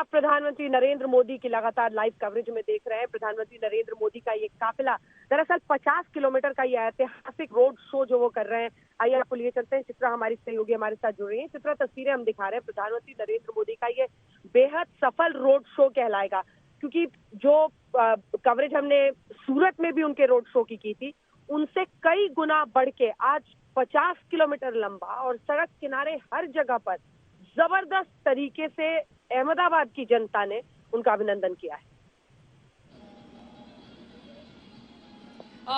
आप प्रधानमंत्री नरेंद्र मोदी की लगातार लाइव कवरेज में देख रहे हैं। प्रधानमंत्री नरेंद्र मोदी का ये काफिला दरअसल 50 किलोमीटर का ये ऐतिहासिक रोड शो जो वो कर रहे हैं। आइए आपको लिए चलते हैं। चित्रा हमारी सहयोगी हमारे साथ जुड़ रही है। चित्रा, तस्वीरें हम दिखा रहे हैं। प्रधानमंत्री नरेंद्र मोदी का ये बेहद सफल रोड शो कहलाएगा, क्योंकि जो कवरेज हमने सूरत में भी उनके रोड शो की थी, उनसे कई गुना बढ़ के आज 50 किलोमीटर लंबा और सड़क किनारे हर जगह पर जबरदस्त तरीके से अहमदाबाद की जनता ने उनका अभिनंदन किया है।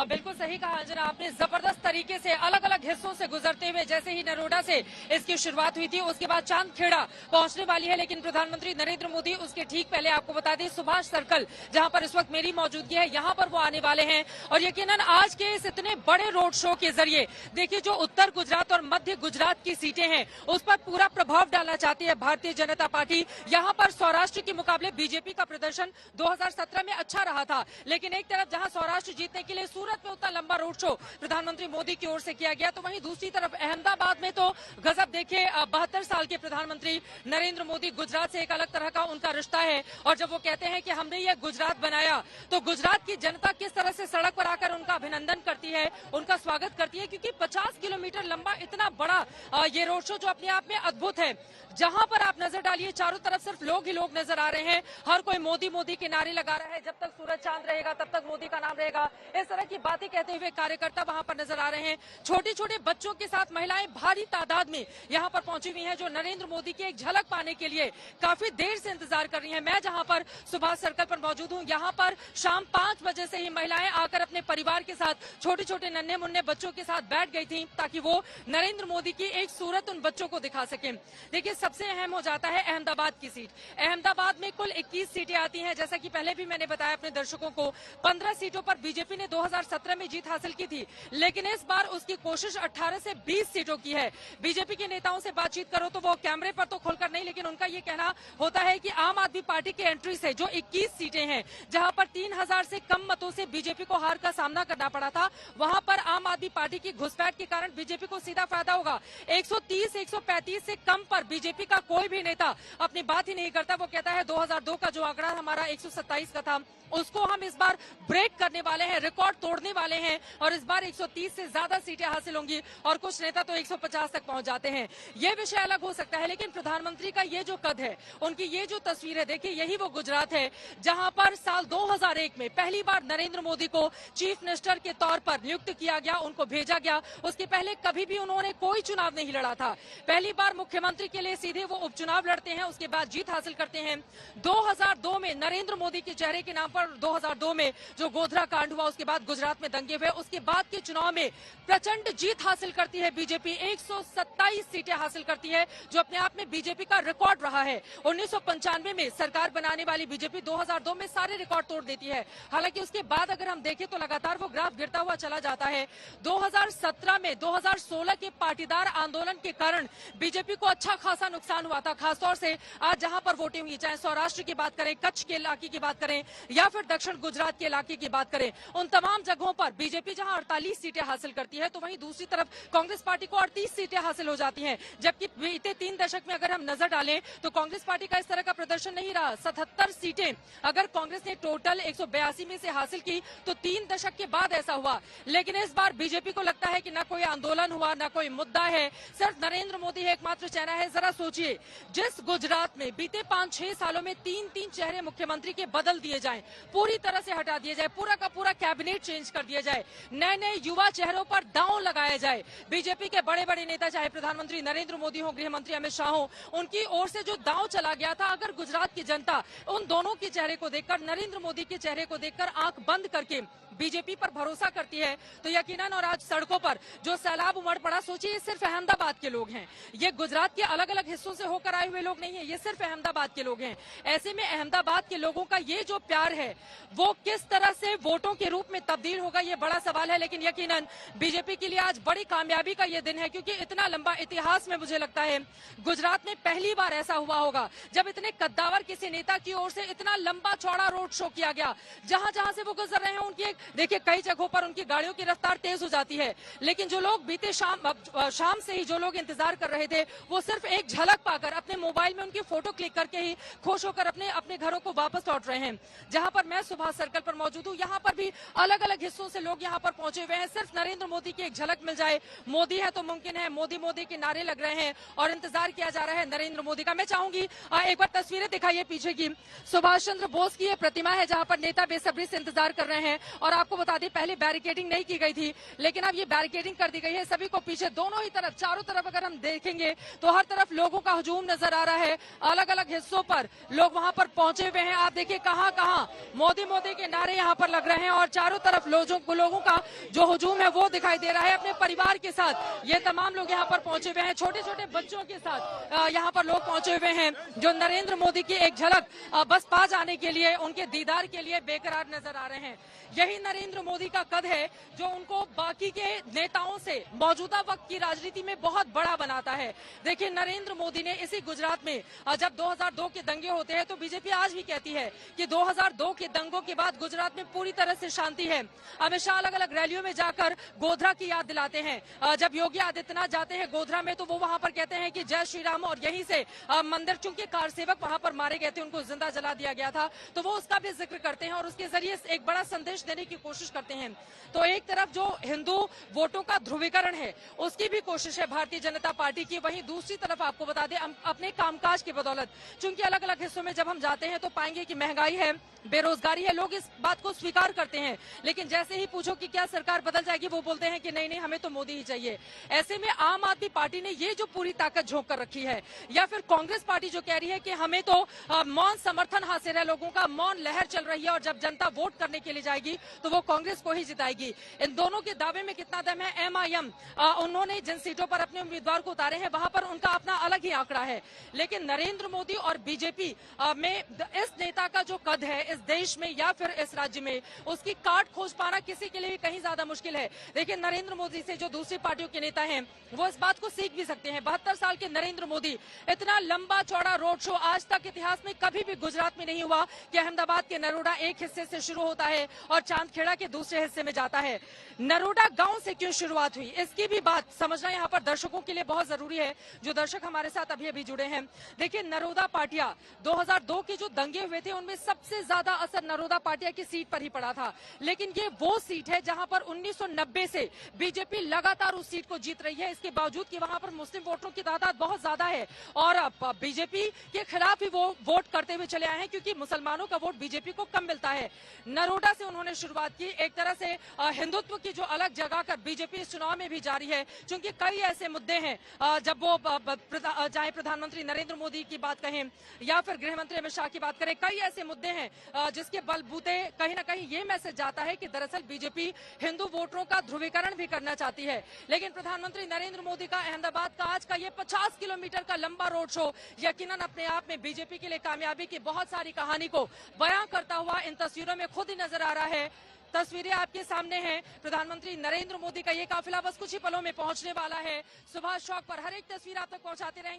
बिल्कुल सही कहा अंजना आपने। जबरदस्त तरीके से अलग अलग हिस्सों से गुजरते हुए जैसे ही नरोडा से इसकी शुरुआत हुई थी, उसके बाद चांदखेड़ा पहुंचने वाली है, लेकिन प्रधानमंत्री नरेंद्र मोदी उसके ठीक पहले आपको बता दें सुभाष सर्कल, जहां पर इस वक्त मेरी मौजूदगी है, यहां पर वो आने वाले हैं। और यकीनन आज के इस इतने बड़े रोड शो के जरिए देखिए जो उत्तर गुजरात और मध्य गुजरात की सीटें हैं उस पर पूरा प्रभाव डालना चाहती है भारतीय जनता पार्टी। यहाँ पर सौराष्ट्र के मुकाबले बीजेपी का प्रदर्शन 2017 में अच्छा रहा था, लेकिन एक तरफ जहां सौराष्ट्र जीतने के लिए सूरत में उतना लंबा रोड शो प्रधानमंत्री मोदी की ओर से किया गया, तो वहीं दूसरी तरफ अहमदाबाद में तो गजब देखिए 72 साल के प्रधानमंत्री नरेंद्र मोदी, गुजरात से एक अलग तरह का उनका रिश्ता है। और जब वो कहते हैं कि हमने ये गुजरात बनाया, तो गुजरात की जनता किस तरह से सड़क पर आकर उनका अभिनंदन करती है, उनका स्वागत करती है, क्योंकि 50 किलोमीटर लंबा इतना बड़ा ये रोड शो जो अपने आप में अद्भुत है। जहां पर आप नजर डालिए चारों तरफ सिर्फ लोग ही लोग नजर आ रहे हैं। हर कोई मोदी मोदी के नारे लगा रहा है, जब तक सूरज चांद रहेगा तब तक मोदी का नाम रहेगा, इस तरह की बातें कहते हुए कार्यकर्ता वहां पर नजर आ रहे हैं। छोटे छोटे बच्चों के साथ महिलाएं भारी तादाद में यहां पर पहुंची हुई हैं, जो नरेंद्र मोदी की एक झलक पाने के लिए काफी देर से इंतजार कर रही हैं। मैं जहां पर सुभाष सर्कल पर मौजूद हूं, यहां पर शाम 5 बजे से ही महिलाएं आकर अपने परिवार के साथ छोटे छोटे नन्हे मुन्ने बच्चों के साथ बैठ गई थी, ताकि वो नरेंद्र मोदी की एक सूरत उन बच्चों को दिखा सके। देखिए सबसे अहम हो जाता है अहमदाबाद की सीट। अहमदाबाद में कुल 21 सीटें आती हैं, जैसा कि पहले भी मैंने बताया अपने दर्शकों को। 15 सीटों पर बीजेपी ने 2017 में जीत हासिल की थी, लेकिन इस बार उसकी कोशिश 18 से 20 सीटों की है। बीजेपी के नेताओं से बातचीत करो तो वो कैमरे पर तो खोलकर नहीं, लेकिन उनका ये कहना होता है कि आम आदमी पार्टी की एंट्री से जो 21 सीटें हैं, जहां पर 3000 से कम मतों से बीजेपी को हार का सामना करना पड़ा था, वहां पर आम आदमी पार्टी की घुसपैठ के कारण बीजेपी को सीधा फायदा होगा। 130 135 से कम पर बीजेपी का कोई भी नेता अपनी बात ही नहीं करता। वो कहता है 2002 का जो आंकड़ा हमारा 127 का था, उसको हम इस बार ब्रेक करने वाले हैं, रिकॉर्ड तोड़ने वाले हैं, और इस बार 130 से ज्यादा सीटें हासिल होंगी, और कुछ नेता तो 150 तक पहुंच जाते हैं। ये विषय अलग हो सकता है, लेकिन प्रधानमंत्री का ये जो कद है, उनकी ये जो तस्वीर है, देखिए यही वो गुजरात है जहां पर साल 2001 में पहली बार नरेंद्र मोदी को चीफ मिनिस्टर के तौर पर नियुक्त किया गया, उनको भेजा गया। उसके पहले कभी भी उन्होंने कोई चुनाव नहीं लड़ा था। पहली बार मुख्यमंत्री के लिए सीधे वो उपचुनाव लड़ते हैं, उसके बाद जीत हासिल करते हैं। 2002 में नरेंद्र मोदी के चेहरे के नाम पर 2002 में जो गोधरा कांड हुआ, उसके बाद गुजरात में दंगे हुए, उसके बाद के चुनाव में प्रचंड जीत हासिल करती है बीजेपी। 127 सीटें हासिल करती है, जो अपने आप में बीजेपी का रिकॉर्ड रहा है। 1995 में सरकार बनाने वाली बीजेपी 2002 में सारे रिकॉर्ड तोड़ देती है। हालांकि उसके बाद अगर हम देखें तो लगातार वो ग्राफ गिरता हुआ चला जाता है। 2017 में 2016 के पाटीदार आंदोलन के कारण बीजेपी को अच्छा खासा नुकसान हुआ था, खासतौर से आज जहां पर वोटिंग हुई, चाहे सौराष्ट्र की बात करें, कच्छ के इलाके की बात करें, या फिर दक्षिण गुजरात के इलाके की बात करें, उन तमाम जगहों पर बीजेपी जहां 48 सीटें हासिल करती है, तो वहीं दूसरी तरफ कांग्रेस पार्टी को 38 सीटें हासिल हो जाती हैं। जबकि बीते 3 दशक में अगर हम नजर डालें तो कांग्रेस पार्टी का इस तरह का प्रदर्शन नहीं रहा। 77 सीटें अगर कांग्रेस ने टोटल 182 में से हासिल की, तो 3 दशक के बाद ऐसा हुआ। लेकिन इस बार बीजेपी को लगता है कि न कोई आंदोलन हुआ, न कोई मुद्दा है, सिर्फ नरेंद्र मोदी है एकमात्र चेहरा है। जरा सोचिए, जिस गुजरात में बीते 5-6 सालों में 3-3 चेहरे मुख्यमंत्री के बदल दिए जाएं, पूरी तरह से हटा दिया जाए, पूरा का पूरा कैबिनेट चेंज कर दिया जाए, नए नए युवा चेहरों पर दांव लगाया जाए, बीजेपी के बड़े बड़े नेता चाहे प्रधानमंत्री नरेंद्र मोदी हो, गृह मंत्री अमित शाह हो, उनकी ओर से जो दांव चला गया था, अगर गुजरात की जनता उन दोनों के चेहरे को देखकर, नरेंद्र मोदी के चेहरे को देखकर आंख बंद करके बीजेपी पर भरोसा करती है, तो यकीनन और आज सड़कों पर जो सैलाब उमड़ पड़ा, सोचिए ये सिर्फ अहमदाबाद के लोग हैं, ये गुजरात के अलग अलग हिस्सों से होकर आए हुए लोग नहीं है, ये सिर्फ अहमदाबाद के लोग हैं। ऐसे में अहमदाबाद के लोगों का ये जो प्यार है वो किस तरह से वोटों के रूप में तब्दील होगा, ये बड़ा सवाल है। लेकिन यकीनन बीजेपी के लिए आज बड़ी कामयाबी का ये दिन है, क्योंकि इतना लंबा इतिहास में मुझे लगता है गुजरात में पहली बार ऐसा हुआ होगा जब इतने कद्दावर किसी नेता की ओर से इतना लंबा चौड़ा रोड शो किया गया। जहां जहां से वो गुजर रहे हैं, उनकी एक देखिए कई जगहों पर उनकी गाड़ियों की रफ्तार तेज हो जाती है, लेकिन जो लोग बीते शाम से ही जो लोग इंतजार कर रहे थे वो सिर्फ एक झलक पाकर अपने मोबाइल में उनकी फोटो क्लिक करके ही खुश होकर अपने अपने घरों को वापस लौट रहे हैं। जहां पर मैं सुभाष सर्कल पर मौजूद हूँ, यहाँ पर भी अलग अलग हिस्सों से लोग यहाँ पर पहुंचे हुए हैं। सिर्फ नरेंद्र मोदी की एक झलक मिल जाए, मोदी है तो मुमकिन है, मोदी मोदी के नारे लग रहे हैं और इंतजार किया जा रहा है नरेंद्र मोदी का। मैं चाहूंगी एक बार तस्वीरें दिखाइए पीछे की। सुभाष चंद्र बोस की ये प्रतिमा है जहां पर नेता बेसब्री से इंतजार कर रहे हैं। और आपको बता दें पहले बैरिकेडिंग नहीं की गई थी, लेकिन अब ये बैरिकेडिंग कर दी गई है। सभी को पीछे दोनों ही तरफ, चारों तरफ अगर हम देखेंगे तो हर तरफ लोगों का हुजूम नजर आ रहा है। अलग अलग हिस्सों पर लोग वहां पर पहुंचे हुए हैं। आप देखिए कहां कहां मोदी मोदी के नारे यहाँ पर लग रहे हैं और चारों तरफ लोगों का जो हुजूम है वो दिखाई दे रहा है। अपने परिवार के साथ ये तमाम लोग यहाँ पर पहुंचे हुए हैं, छोटे छोटे बच्चों के साथ यहाँ पर लोग पहुंचे हुए हैं जो नरेंद्र मोदी की एक झलक बस पा जाने के लिए, उनके दीदार के लिए बेकरार नजर आ रहे हैं। यही नरेंद्र मोदी का कद है जो उनको बाकी के नेताओं से मौजूदा वक्त की राजनीति में बहुत बड़ा बनाता है। देखिए नरेंद्र मोदी ने इसी गुजरात में जब 2002 के दंगे होते हैं तो बीजेपी आज भी कहती है कि 2002 के दंगों के बाद गुजरात में पूरी तरह से शांति है। अमित शाह अलग अलग रैलियों में जाकर गोधरा की याद दिलाते हैं। जब योगी आदित्यनाथ जाते हैं गोधरा में तो वो वहां पर कहते हैं कि जय श्री राम, और यहीं से मंदिर, चूंकि कार सेवक वहां पर मारे गए थे, उनको जिंदा जला दिया गया था, तो वो उसका भी जिक्र करते हैं और उसके जरिए एक बड़ा संदेश देने की कोशिश करते हैं। तो एक तरफ जो हिंदू वोटों का ध्रुवीकरण है उसकी भी कोशिश है भारतीय जनता पार्टी की, वहीं दूसरी तरफ आपको बता दें अपने कामकाज की बदौलत, चूंकि अलग अलग हिस्सों में जब हम जाते हैं तो पाएंगे कि महंगाई है, बेरोजगारी है, लोग इस बात को स्वीकार करते हैं, लेकिन जैसे ही पूछो कि क्या सरकार बदल जाएगी वो बोलते हैं कि नहीं नहीं हमें तो मोदी ही चाहिए। ऐसे में आम आदमी पार्टी ने ये जो पूरी ताकत झोंक कर रखी है, या फिर कांग्रेस पार्टी जो कह रही है कि हमें तो मौन समर्थन हासिल है, लोगों का मौन लहर चल रही है और जब जनता वोट करने के लिए जाएगी तो वो कांग्रेस को ही जिताएगी। इन दोनों के दावे में कितना दम है? एमआईएम उन्होंने जिन सीटों पर अपने उम्मीदवार को उतारे हैं वहां पर उनका अपना अलग ही आंकड़ा है, लेकिन नरेंद्र मोदी और बीजेपी में इस नेता का जो कद है इस देश में या फिर इस राज्य में, उसकी काट खोज पाना किसी के लिए भी कहीं ज्यादा मुश्किल है। देखिए नरेंद्र मोदी से जो दूसरी पार्टियों के नेता हैं वो इस बात को सीख भी सकते हैं। 72 साल के नरेंद्र मोदी, इतना लंबा चौड़ा रोड शो आज तक इतिहास में कभी भी गुजरात में नहीं हुआ कि अहमदाबाद के नरोडा एक हिस्से से शुरू होता है और चांदखेड़ा के दूसरे हिस्से में जाता है। नरोडा गांव से क्यों शुरुआत हुई इसकी भी बात समझना यहाँ पर दर्शकों के लिए बहुत जरूरी है, जो दर्शक हमारे साथ अभी अभी जुड़े हैं। देखिए नरोदा पाटिया 2002 के जो दंगे हुए थे उनमें सबसे ज्यादा असर नरोदा पाटिया की सीट पर ही पड़ा था, लेकिन ये वो सीट है जहां पर 1990 से बीजेपी लगातार उस सीट को जीत रही है, इसके बावजूद कि वहां पर मुस्लिम वोटरों की तादाद बहुत ज्यादा है और बीजेपी के खिलाफ ही वो वोट करते हुए चले आए हैं क्योंकि मुसलमानों का वोट बीजेपी को कम मिलता है। नरोडा से उन्होंने शुरुआत की, एक तरह से हिंदुत्व की जो अलग जगह कर बीजेपी इस चुनाव में भी जारी है, क्योंकि कई ऐसे मुद्दे हैं जब वो चाहे प्रधानमंत्री नरेंद्र मोदी की बात कहें या फिर गृह मंत्री अमित शाह की बात करें, कई ऐसे मुद्दे हैं जिसके बलबूते कहीं ना कहीं ये मैसेज जाता है कि दरअसल बीजेपी हिंदू वोटरों का ध्रुवीकरण भी करना चाहती है। लेकिन प्रधानमंत्री नरेंद्र मोदी का अहमदाबाद का आज का ये 50 किलोमीटर का लंबा रोड शो यकीनन अपने आप में बीजेपी के लिए कामयाबी की बहुत सारी कहानी को बयां करता हुआ इन तस्वीरों में खुद ही नजर आ रहा है। तस्वीरें आपके सामने हैं, प्रधानमंत्री नरेंद्र मोदी का ये काफिला बस कुछ ही पलों में पहुंचने वाला है। सुभाष चौक पर हर एक तस्वीर आप तक पहुंचाते रहेंगे।